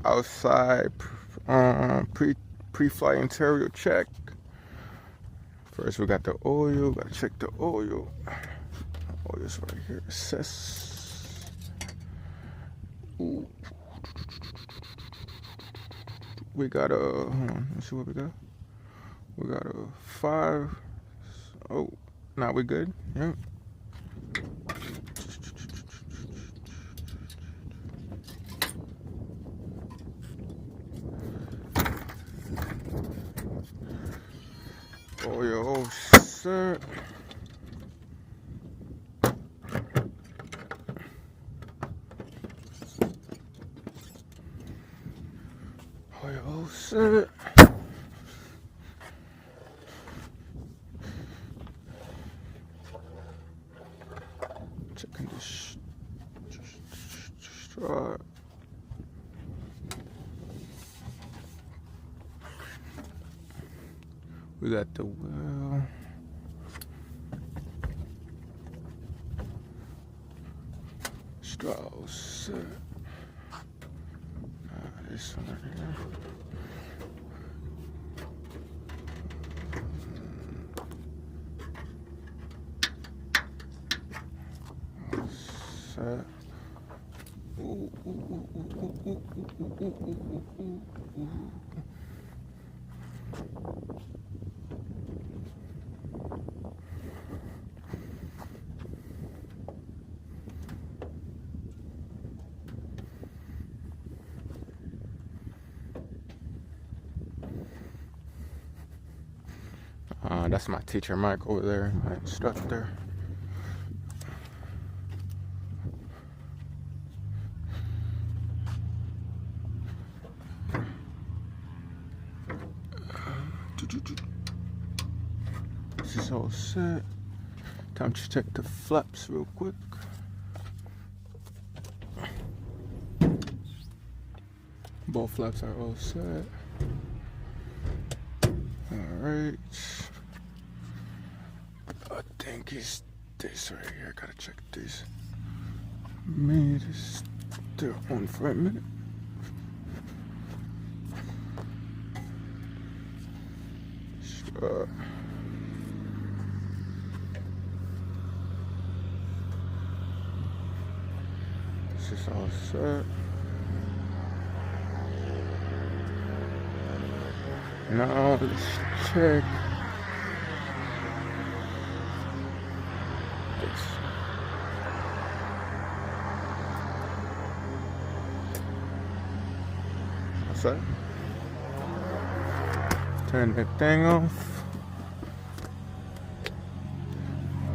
Outside, pre-flight interior check. First, we got the oil. Gotta check the oil. Oil's right here. Assess. Ooh. We got a. Hold on. Let's see what we got. We got a 5. Oh, now we good. Yep. Oil all set. Oil all set. Checking this strut. We got the well. Strauss. This one right here. Set. Ooh, ooh, ooh, ooh, ooh, ooh, ooh, ooh, ooh, ooh. That's my teacher Mike over there, my instructor. This is all set. Time to check the flaps real quick. Both flaps are all set. Alright. I think it's this right here. Gotta check this. Maybe this still on for a minute. This is all set. Now let's check this. What's that? Turn the thing off.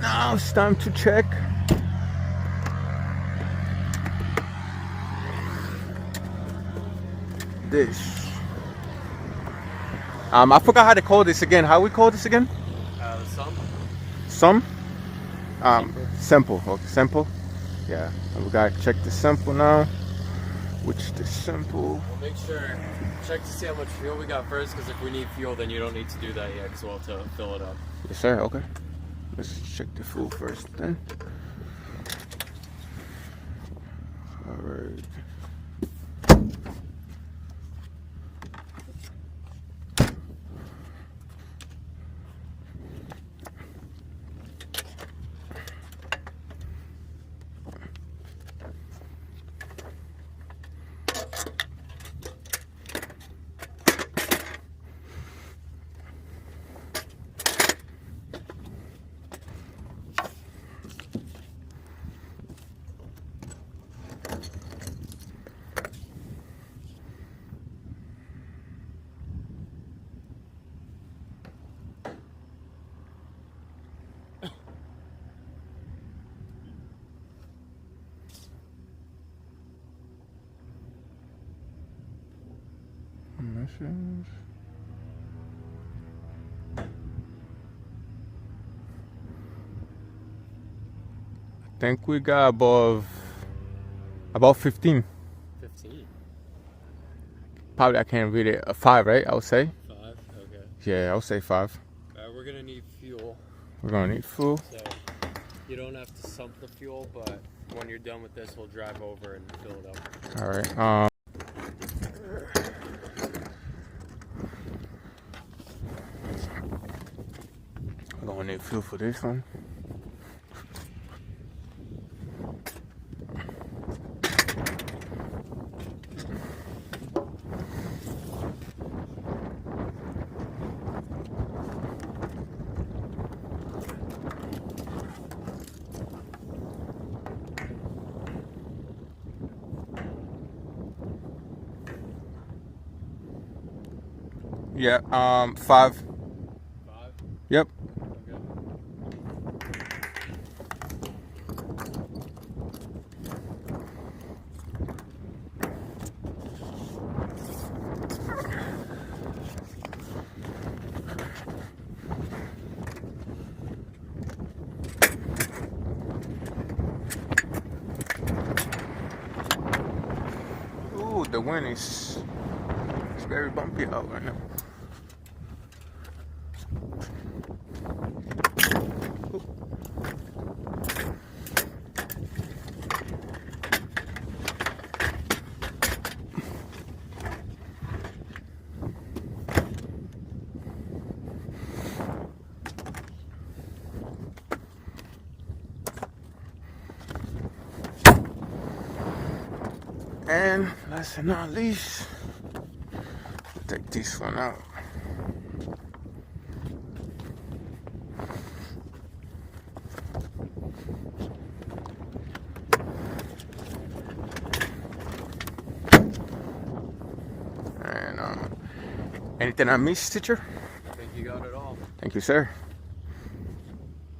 Now it's time to check this. I forgot how to call this again. How we call this again? Sum? Simple. Okay, simple. Yeah. We gotta check the simple now. Which the simple. We'll make sure, check to see how much fuel we got first, because if we need fuel, then you don't need to do that yet, because we'll have to fill it up. Yes, sir. Okay. Let's check the fuel first then. Alright. Emissions. I think we got about 15. 15? Probably I can't read it. 5, right? I would say. 5? Okay. Yeah, I would say 5. We're gonna need fuel. We're gonna need fuel. So you don't have to sump the fuel, but when you're done with this, we'll drive over and fill it up. All right. get fuel for this one. Yeah, 5. 5? Yep. Okay. Ooh, the wind is very bumpy out right now. And last but not least, take this one out. And anything I missed, teacher? I think you got it all. Thank you, sir.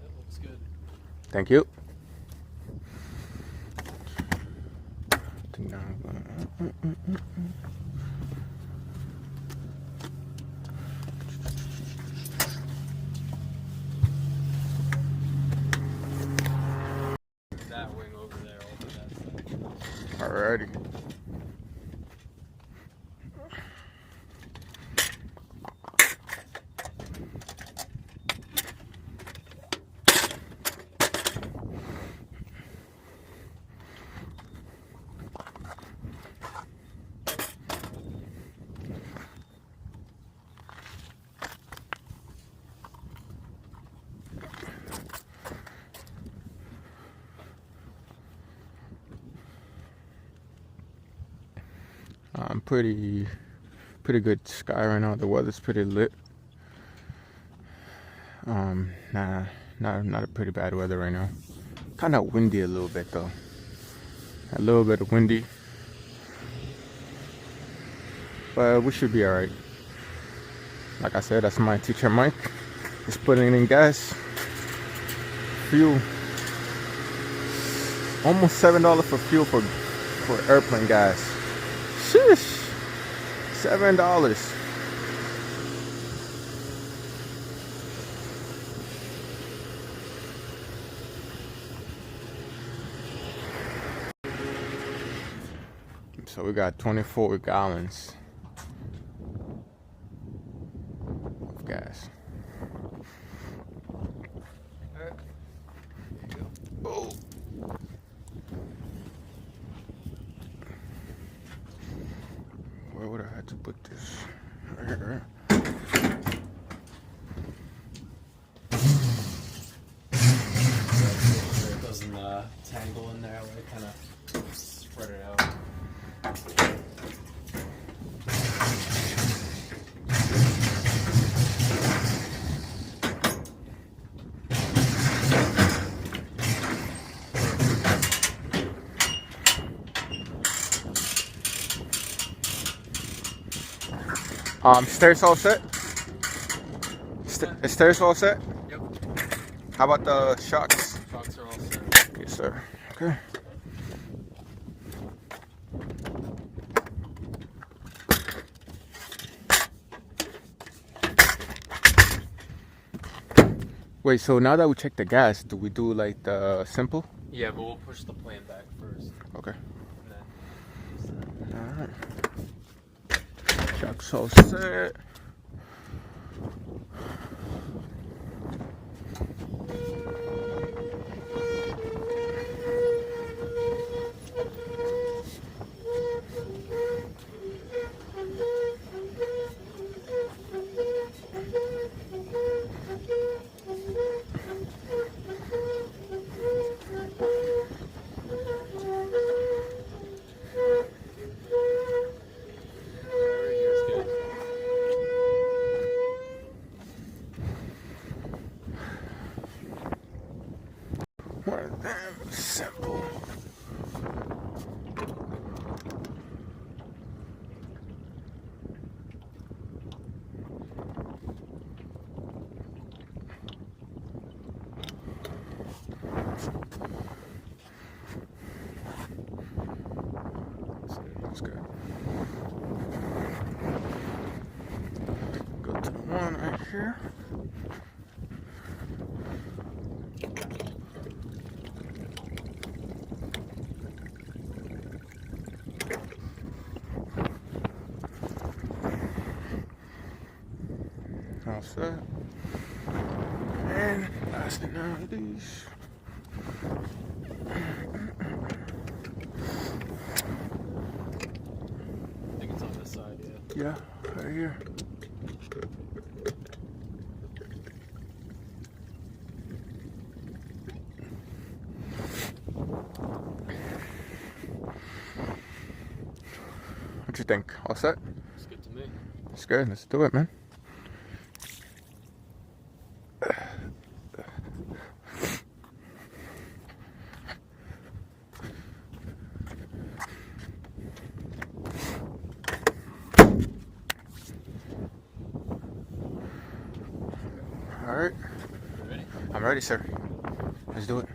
That looks good. Thank you. That wing over there, over that side. Alrighty. Pretty good sky right now. The weather's pretty lit. Not a pretty bad weather right now. Kind of windy a little bit though. A little bit of windy, but we should be all right. Like I said, that's my teacher Mike. He's putting in gas, fuel. Almost $7 for fuel for airplane gas. Sheesh. $7. So we got 24 gallons of gas. Alright. There you go. Oh. Where would I have to put this? Right here. So it doesn't tangle in there, like kind of spread it out. Stairs all set? Stairs all set? Yep. How about the shocks? Shocks are all set. Yes, sir. Okay. Wait, so now that we check the gas, do we do like the simple? Yeah, but we'll push the plane back first. Okay. And then Alright. Shocks all set. Go to the one right here. All set. And last but not least, I think it's on this side, yeah. yeah, right here. What you think? All set? It's good to me. It's good. Let's do it, man. All right. You ready? I'm ready, sir. Let's do it.